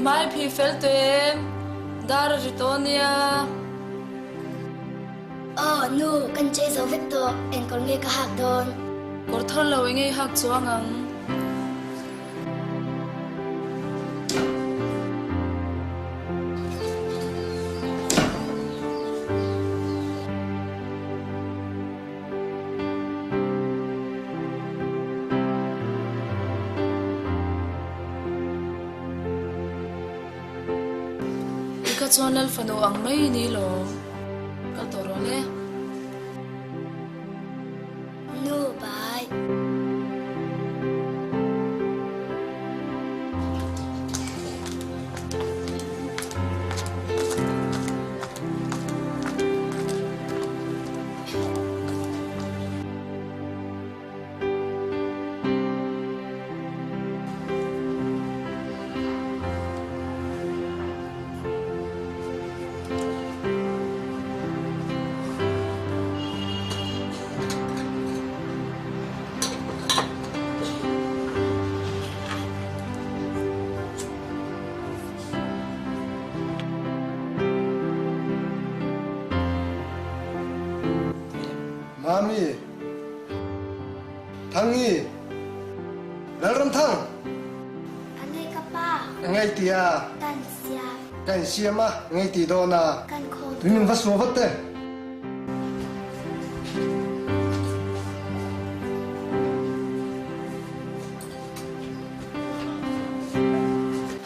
mai phi fel tem dar ritonia nu kan che zo vek to en kon nge ka hak don kor thar lo nge hak chuangang ka chuan lal fano ang mai ni lo kal toro le nu bai Mami, Thangi, Lalram Thang, anei ka pa ngay tia, kan sia kan siama, ngay ti do na, kan khom tụi mình vắt số vắt te.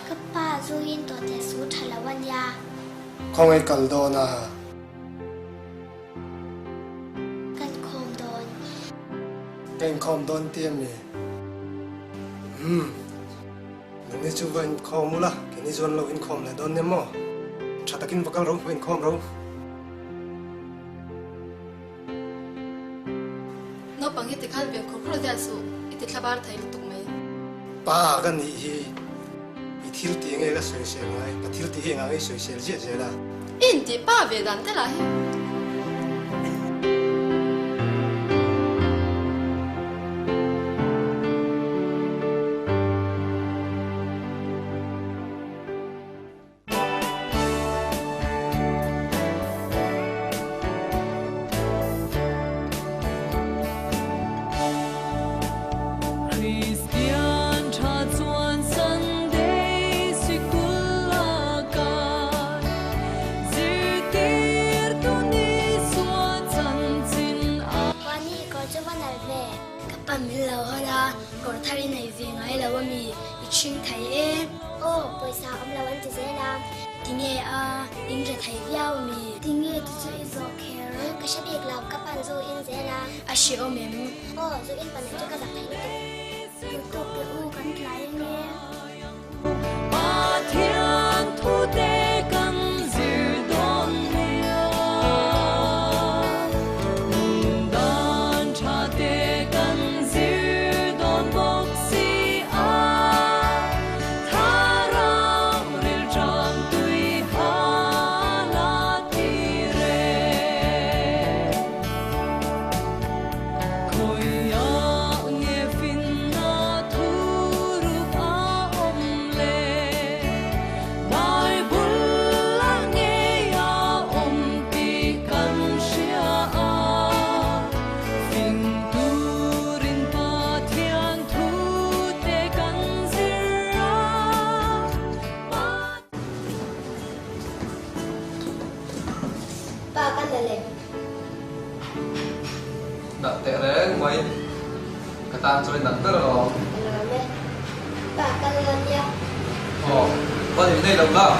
ka pa zu in to te su thalawan ya Không ngay cần do na, kan khom don kan khom don tiêm mi. Nãy chú vẫn khom mula, cái này chuẩn lâu in khom là don nem mo. Chả ta kinh vakal rong, vẫn khom rong. no pang hi tikhal be khor khor dia su iti thlabar thai lu tuk mai Pa cái này hi, bị thiếu tiếng nghe cái sợi sợi ngay, cái thiếu tiếng nghe cái sợi sợi dễ dễ là. in ti pa ve dan te la hi Christian cha chuan Sunday sikulakan zirtir tu ni suan chan chin a wani ko chu van al ve ka pa mi lo hola kor thari nei ve ngai lo mi i ching thai e poisa am la wan ti zena tinge a in re thai viao mi tinge tu chu i zo care ka shabik law ka pan zo in zena a shi o mem zo in pan chu ka zak thai tu ke u kan tlai nge a thian thu te kan zir don nia dan cha te kan zir don bok si a tharang ril jam tui ha la ti re khoi ya nghe fin na thu ru a om le Bible la nghe ya om pi kan sia a fin turin pa thian thu te kan zira pa kan le Đặt tệ đấy mấy cái ta chơi đặt rất là rõ. pa kan le ya Ồ, có gì đây đồng đó.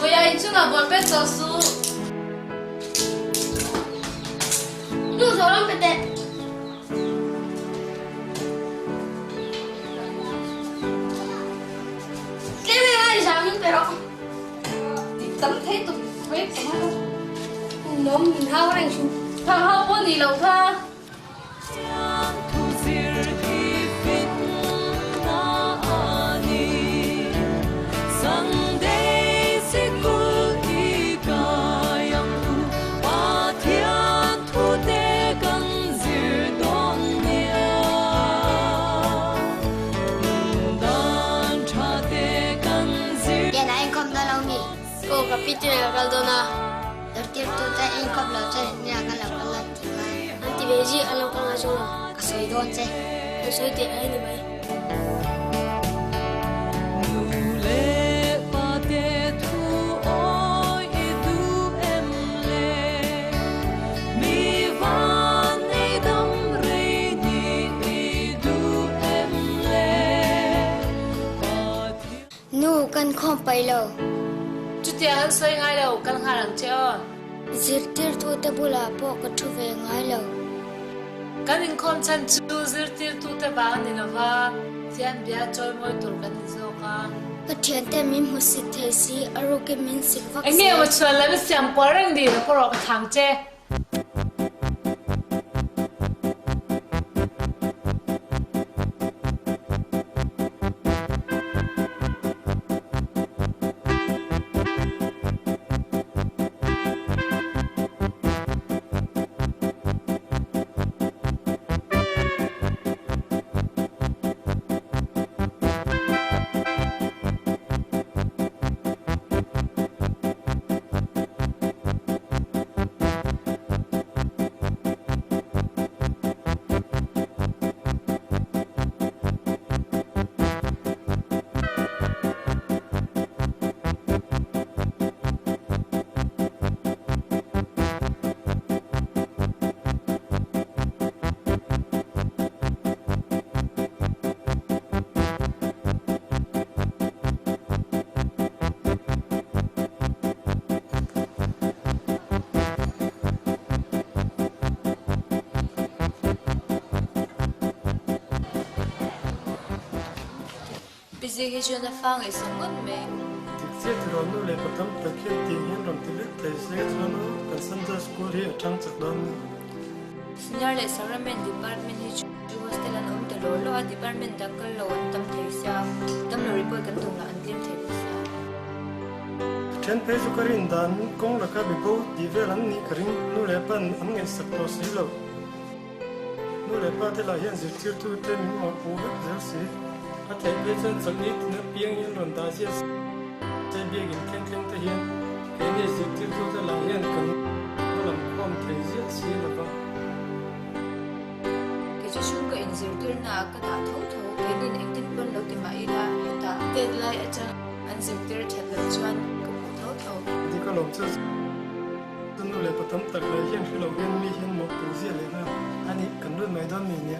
oi ai chu na bol pe to su du zo ram pe te ke me ai jamin pero ti tam thai tu ve ka ma nom min ha rang chu thang hao po ni lo kha thu zir hi fit na ani sang Piti na kaldona. Tertiap tu tak engkau belajar ni akan lakukan tiga. Nanti beji alam kau ngajung kasih don je. Kasih dia ini baik. Nu kan khom pai lo. Chút tiền hơn xoay ngay đâu, căn hàng lằng chơi. Zirtir tu te bula po ka thu ve ngai lo. Kan in khom chan chu zirtir tu te bang ni na va. Thian bia choi moi tur kan zo ka. Ka thian te min hu sit the si aro ke min sik vak. Anh nghe một chuyện là biết xem quá răng đi là có rồi cái thằng chơi. Bây giờ chuyện là phang ấy sống ngất mình. Thực sự thì rồi nó lại có tâm thực hiện tiền hiện làm tiền lực thầy sẽ cho nó cần sân ra school here trang trực đơn. Senior lại sau mình department hi chu hostel an te lo lo department da kal lo tam thei sia tam lo report kan tung la an lim thei sia. Trên page của Karin dan công là các bị bố đi về lắm ní Karin nó lại ban anh nghe sắp to xí lâu. Nó lại ban thế là hiện giờ chưa tu tên mà bố hết giờ xí. Ở thầy bây giờ chẳng ít nữa biếng hiện lần ta sẽ biếng hiện khen ta hiện cái này sẽ tiêu thụ ra là hiện cần nó làm con thầy rất xí là vậy. Cái chỗ chung cái in zir na ka ta thâu thâu cái din anh tin ban lo ti mai ra ta deadline acha an zir chat lo chuan ka thâu thâu. Thì có lòng chưa nó lại bắt tấm tật lại hiện khi lòng viên mi hiện một tổ diện lại nữa anh ấy cần đôi máy đón mình nhé.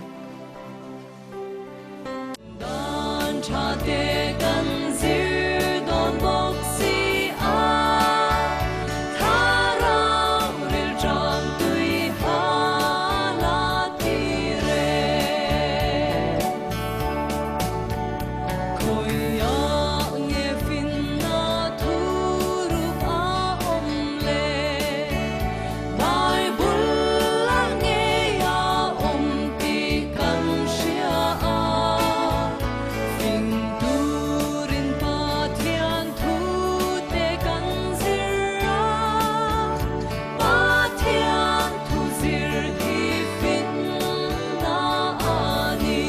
Cha te kan zir don bok si a thara ril jam tui hala ti re koi ya nge fin na thu ru a om le dai bul la nge ya om ti kan shia a Turin pathian thu te kan zira pathian thu zir hi fin na ani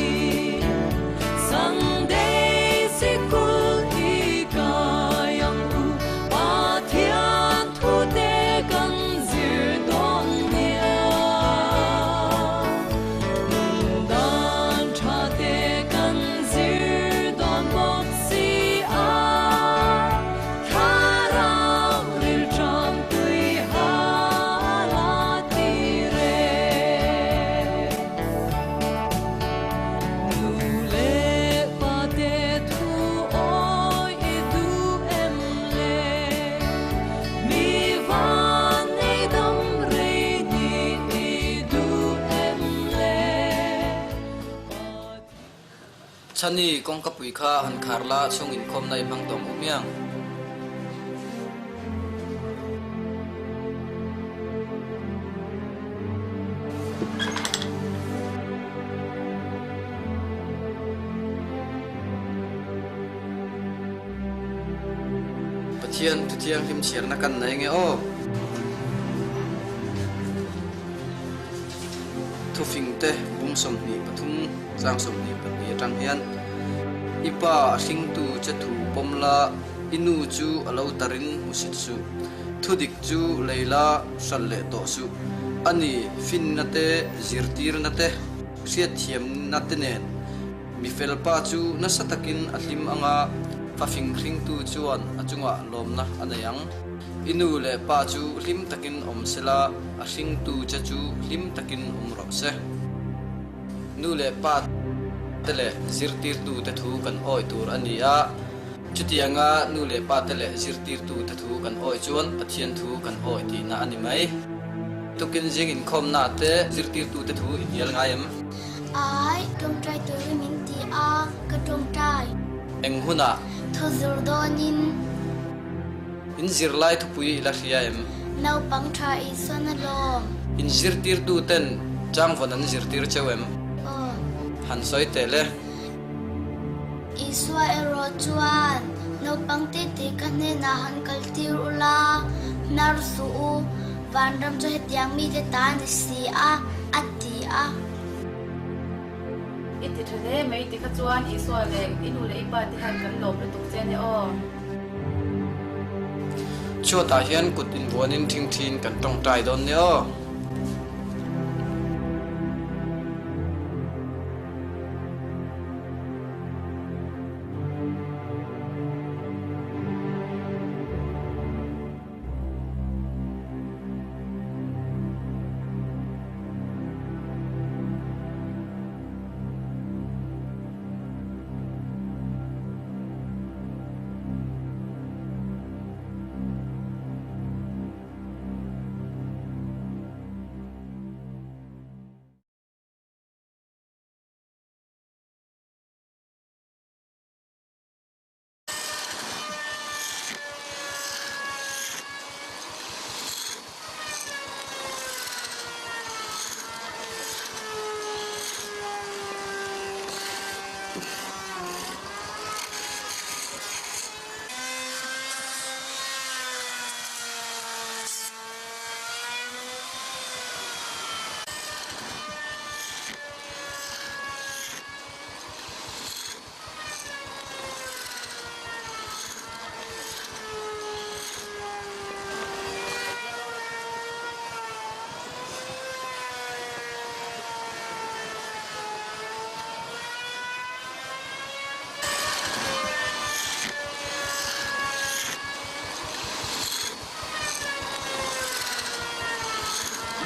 Sunday sikul hi kayang u pathian thu te kan zir don nia dan cha te kan zir don bok si a thara ril jam tui hala ti re nu le pa te thu oi I du em le mi van nei dam re ni I du em le Chani kong kapui kha han kharla chung in khom nai mang dong umiang. Pathian tu thiang him chiar na kan nai nge o. Thu phing te bung som ni pathum jang som ni pan ni tang hian ipa hing tu che thu pomla inu chu alo tarin musit su thudik chu leila salle to su ani fin nate zirtir nate siat thiam nate nen mi felpa chu nasatakin alim anga fafing khring tu chuan achunga lomna anayang inu le pa chu lim takin omsela a hring tu cha chu lim takin umro se nu le pa tele zirtir tu te thu kan oi tur ania chutianga nu le pa tele zirtir tu te thu kan oi chuan pathian thu kan oi ti na ani mai tukin jing in khom na te zirtir tu te thu in yel ngayam ai trong trai tu min ti a ka trong trai eng huna thu zur donin in zirlai thu pui la riaem nau pang tha i sonalom in zirtir tu ten chang vonan zirtir chewem o han soi tele iswa ero chuan no pangti ti kan ne na han kaltir ula nar su vandam cho hetiang mi te ta ni si a ati a iti thale mai ti kha chuan iswa le inu le ipa ti han kan lom le tuk chen e o cho ta hian kut in buanin thing thin kan tong tai don ne o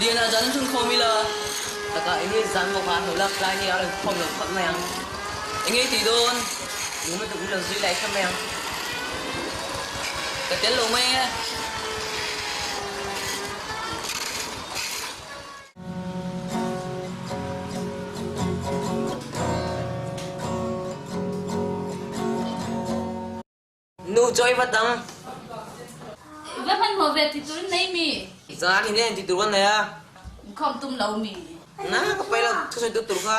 dia na jan sun khomila taka ini jan mo khan holak lai ni ar khom lo khat mayang inge ti don nu me tu lo zui lai khat mayang ka tel lo me nu joy batang ve man mo ve ti tur nei mi za ni ne ti turan na ya khom tum lo mi na ka pai la thu sai tu tur kha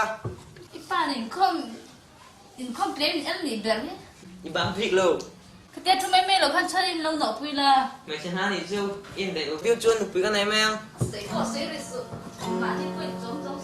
ipa ni khom play ni el ni ber ni ni bang phik lo ka te thu mai me lo khan charin lo no pui la me chen ha ni chu in de view chuan pu ka nei me sei ko sei re su ma ni ko zom zom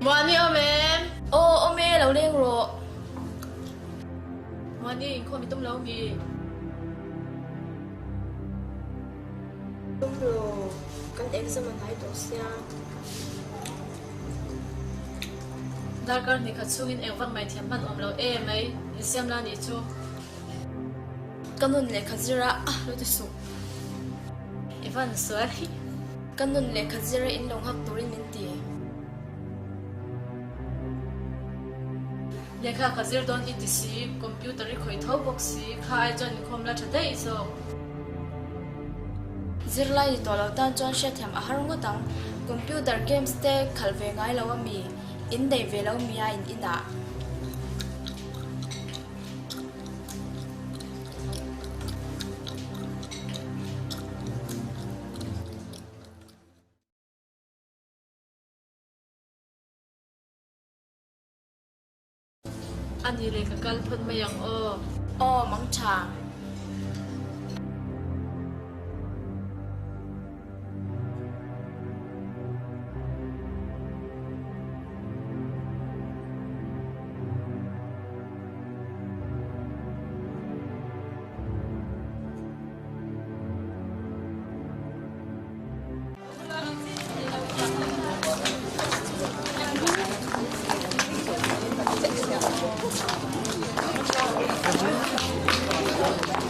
Mwani o mem. Ô lâu lên rồi mà đi không bị tông lâu gì đúng rồi con em sẽ mình thấy được xe dar kar ni khat sungin ewang mai thiam ban om lo e mai siam la ni chu kanun le khazira lo te su evan sorry kanun le khazira in long hak turin min ti lekha khazir don etc computer ri khoi tho box si khai jon khom la thadai so zirlai to lo tan chon she them a harunga tang computer games te khalve ngai lo mi in dei ve lo mi a in ina ani le ka kal phon mayang o mang cha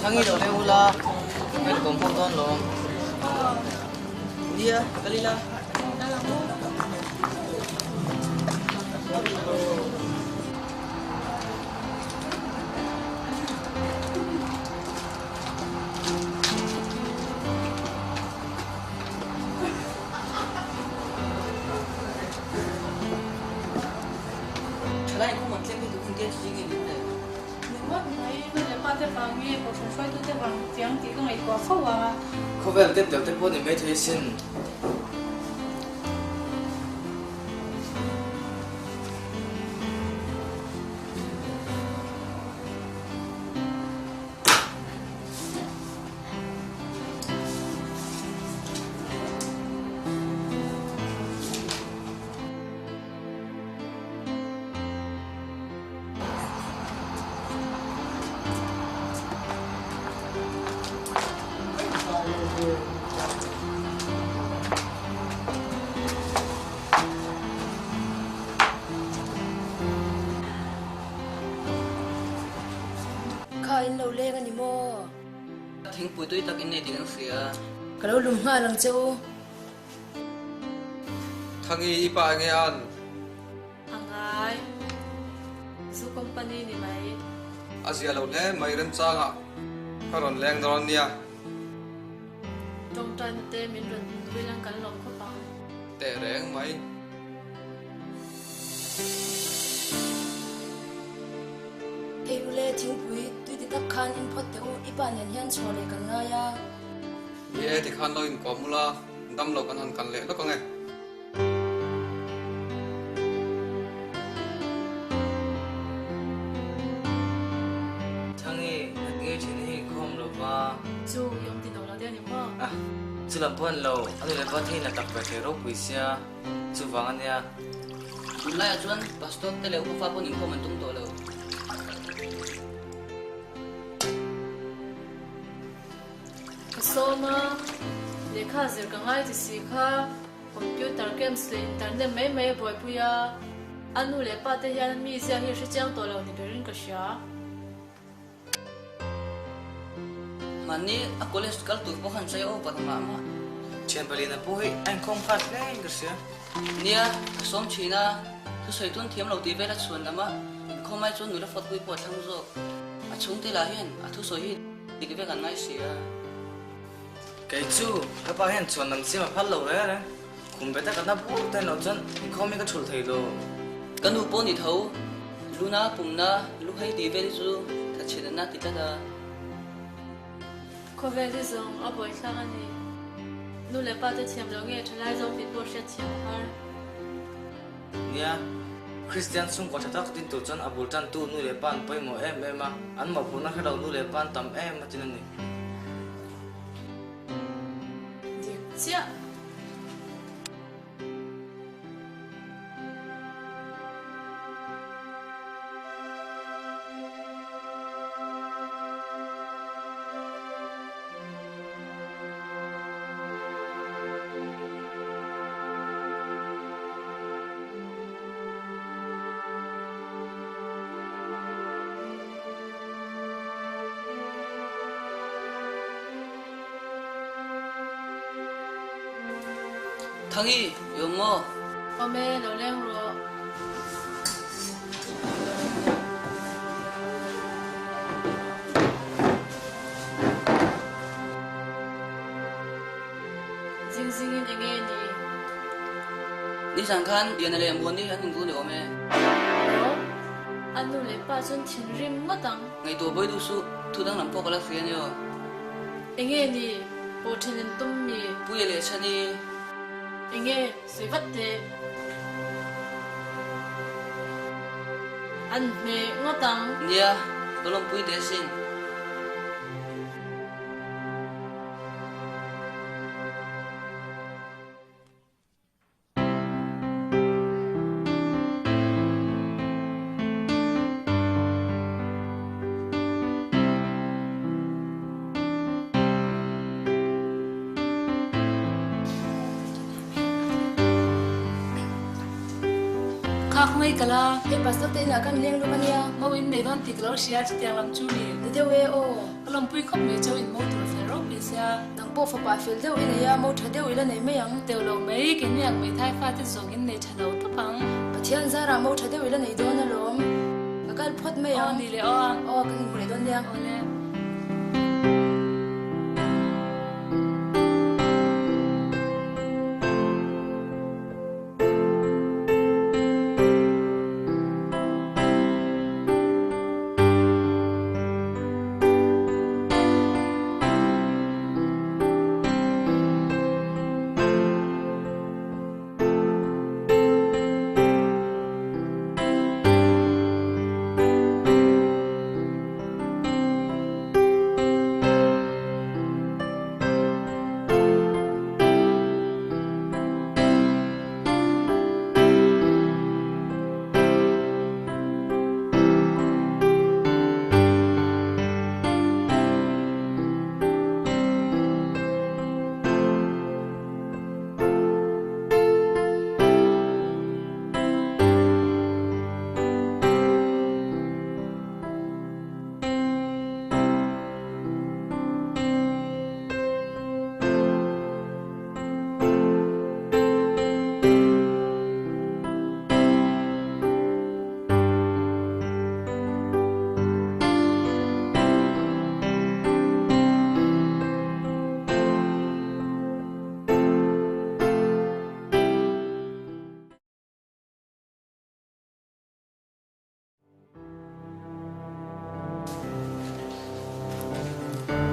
Thằng ấy đâu đây ula, mình cùng phong con luôn. Dia, kali lah. Kalau aku macam itu kunci sini ni. mất mấy bây giờ ba thế vào nghe có số xoay tôi thế vào tiếng thì có ngày quá khâu à Có vẻ tiếp tục tiếp bốn thì mấy thấy xin. in lo le ni mo Thing pui tôi tak in này tiếng xia. ka lo lum nga lang chu thằng y pa nghe an angai su company ni mai azia lo le mai ren changa karon leng don nia trong tan te min ron vi lang kan lom kho pa te reng mai e lu le thing pui tu ti tak khan in phot te u ipa nen hian chole kan nga ya ye thì khan lo in ko mula dam lo kan han kan le lo ko nge Thằng ấy nghe chuyện này không được mà. chu yom ti no la de ni mo À, chú làm buồn lâu, anh ấy bắt thấy là tập về cái rốt quỷ xia, chú vắng anh nha. Lại chuan, pastor tele upa fa pun info mentung to lo. so ma lekha zir ka ngai ti si kha computer games le internet mai mai boy puya anu le pa te hian mi sia hi shi chang to lo ni berin ka sha Mani, a college kal tu po khan sayo pa mama. Chen bali na po anh không phát ngay cái xia. Nia, som china, tu soi tuan thiam lo ti ve la chuan lama. Không mai chuan nu la fot pui po thang zo. A chung te la hian, a thu soi hi ti ke ve kan ngai sia. Cái chú, các bạn hiện chuan nằm xem mà phát lâu đấy. Cùng bé ta cả na bu tên lo chuan, không mấy cái chul thầy lo. Cái nu po ni thâu, luna pum na, lu hay ti ve chu, ta chen na ti ta da. ko ve ri zong a boy thang ani nu le pa te thiam lo nge thlai zong pi po sha thiam har Nia, Christian sung có chắc tin tổ chân abul tan tu nu le pan pai mo em à, anh mà phụ na khai đầu nu le pan tầm em mà tin này. dik chia Khangi, yom mo. Ome lo leng ro. Zing zingin enge ni. Ni sang khan dia na le mon ni han du le ome. Ro. Anu le pa chun thin rim ngatang. Ngai to boy du su thu dang lam pok la fian yo. Enge ni. Po thinen tum mi. Pu ye le chani. Enge sui vat te. An me ngatang. Nia, tolong pui de sin. Khắc ngay cả là Hei pastor te na kan leng lu kania. mau in mấy đón tiệc lâu xia chỉ tiếng làm chú đi. De de we o. Làm bùi khóc mấy cháu in mau tụi phải rốt bị xia. Nang po fa pa fel de ina ya mo tha de ila nei me yang. Tiểu lâu mấy cái nhạc mấy thái pha tiết giống in này thà lâu thấp bằng. Pathian zara mo tha de ila nei do na lom. Akal phot me Ồ yang. nì lệ o. O kan ngure don yang. Ồ lệ.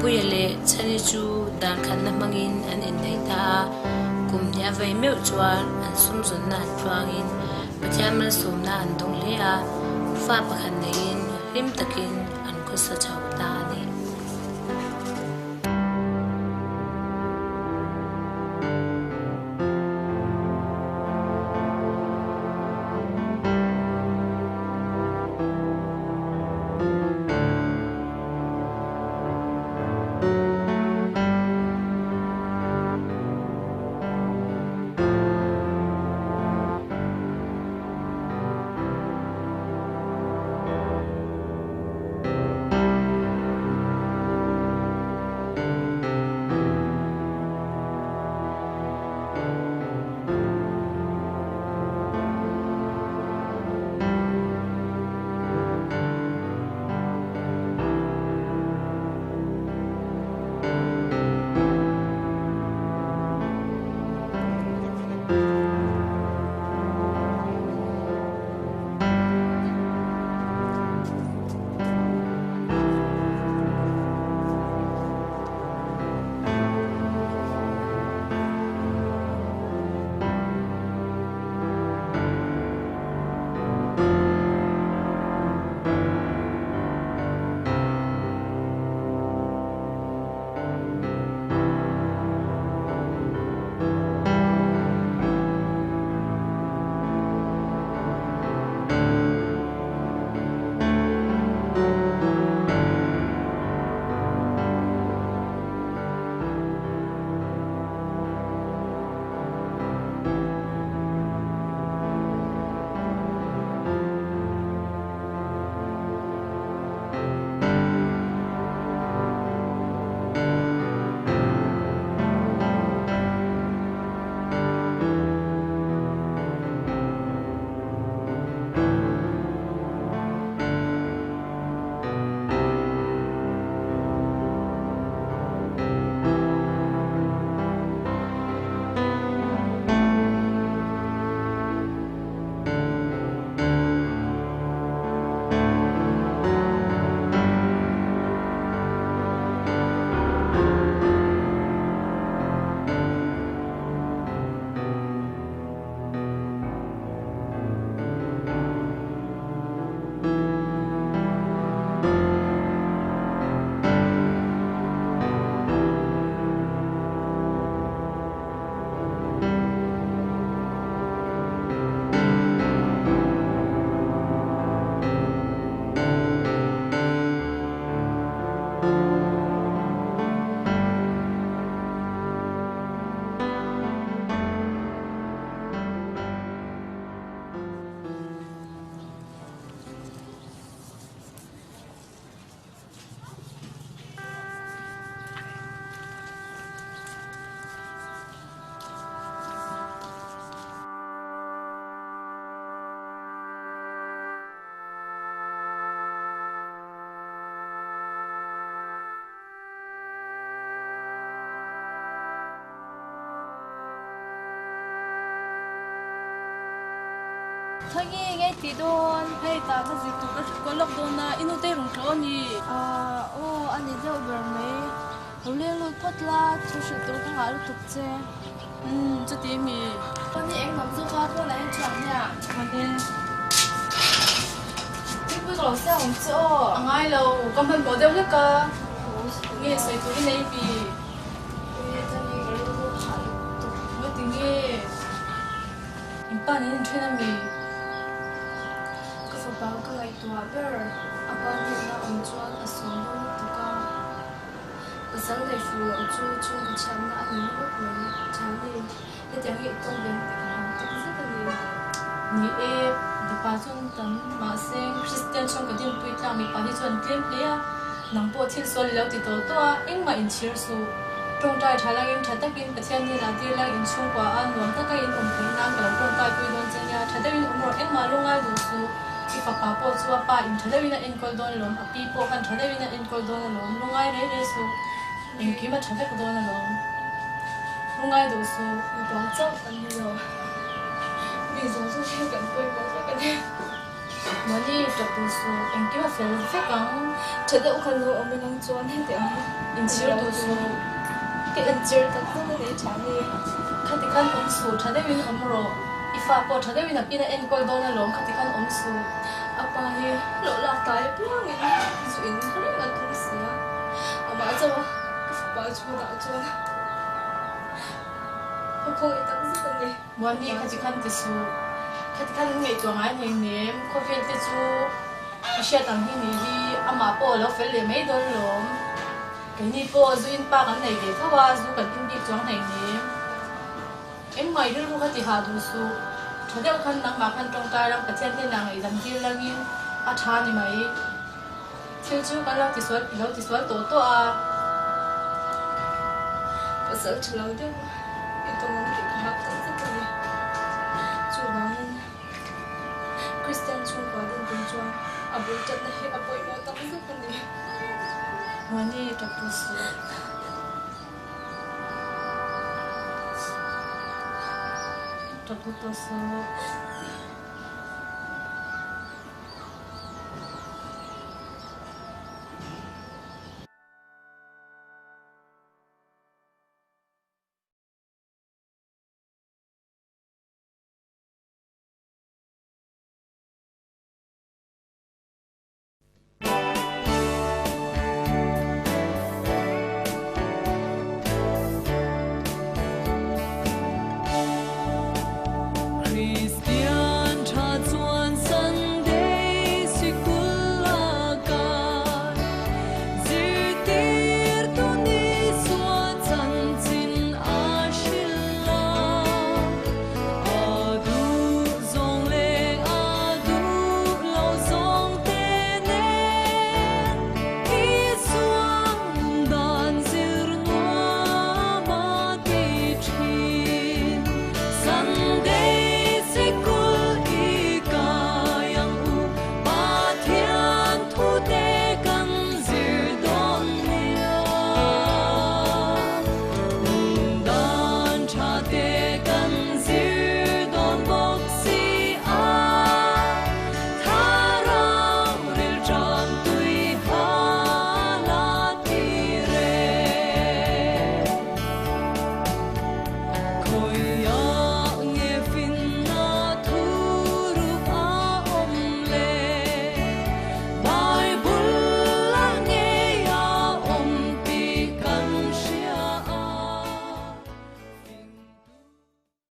Puyale chani chu dan khan na mangin an in nei ta kum nya vai meu chuan an sum zun na twangin pathiamal som na an dong le a fa pakhan nein rim takin an ko sa chau ta ni thôi nghe tí đôn hay ta có gì tụi có lộc đôn na inu tê rung trâu ni anh ấy đâu bờ mấy hôm nay lúc phát la chú sự tôi không ngại lúc thực chế cho tí mì con đi anh mắm giúp con cô là anh chọn nha mà đi thích với cái lẩu xe hồng chỗ ngay lâu con phân bố đeo nhất cơ nghe sấy tụi này bị mới tiếng nghe ba nên chơi nam mì cái phần bao cái này tua bơ anh bạn hiện là ông chọn ở xuống luôn tụi con ở sáng ngày phụ ông chú chung cái chăm là anh ấy lúc mới chán đi cái tiếng hiện công đến để làm tất rất là nhiều ni e di pa chun tam ma seng Christian chong ka din pui tlang mi pa hi chon tlem lia nang po thil sol lo ti to to a eng ma in chir su tong tai thalang in thatakin pathian ni la ti lang in chung kwa an nuam ta ka in om thei nang ka tong tai pui don chen ya thadain om ro eng ma lungai du su ki pa pa po chu pa in thadain in kol don lom a pi po kan thadain in kol don lom lungai re re su in ki ma thadak don lom lungai du su bỏ chốc anh rồi vì giống như chưa cần quên bỏ chốc cái này mà đi tập bổ sung em kia phải phải căng thật sự không được ông mình đang chọn hết đấy em chỉ là bổ sung cái anh chưa tập không có để trả đi khát thì khăn ống sụt thật đấy mình ống rồi ifa po thật đấy mình là pina em coi đó là lỏng khát thì khăn ống sụt apa hi lộ là tại bilang ini suin kali nggak tulis ya apa aja wah baju tak jual aku itu sih kan mà đi khát thì khăn thì sụt khát thì khăn ngày tuổi ngày này ném có phải thì chú xe tầng hi này đi ama po lo phải lấy mấy đôi lỏng cái này po dù in pa cái này để thao qua dù cần in đi chọn này ném em mày đưa luôn khát thì hà đủ sụt thật đấy khăn nắng mà khăn trong tay đang bắt chân thế nào ấy dần kia lagi à cha ni mày thiếu chú cái lâu thì suốt tổ tổ à có sợ chờ lâu chứ itu nanti kerap terjadi cuman Christian chung qua đến bên chuan abu chặt này abu mau tak terjadi mà đi tập bổ sung tập bổ sung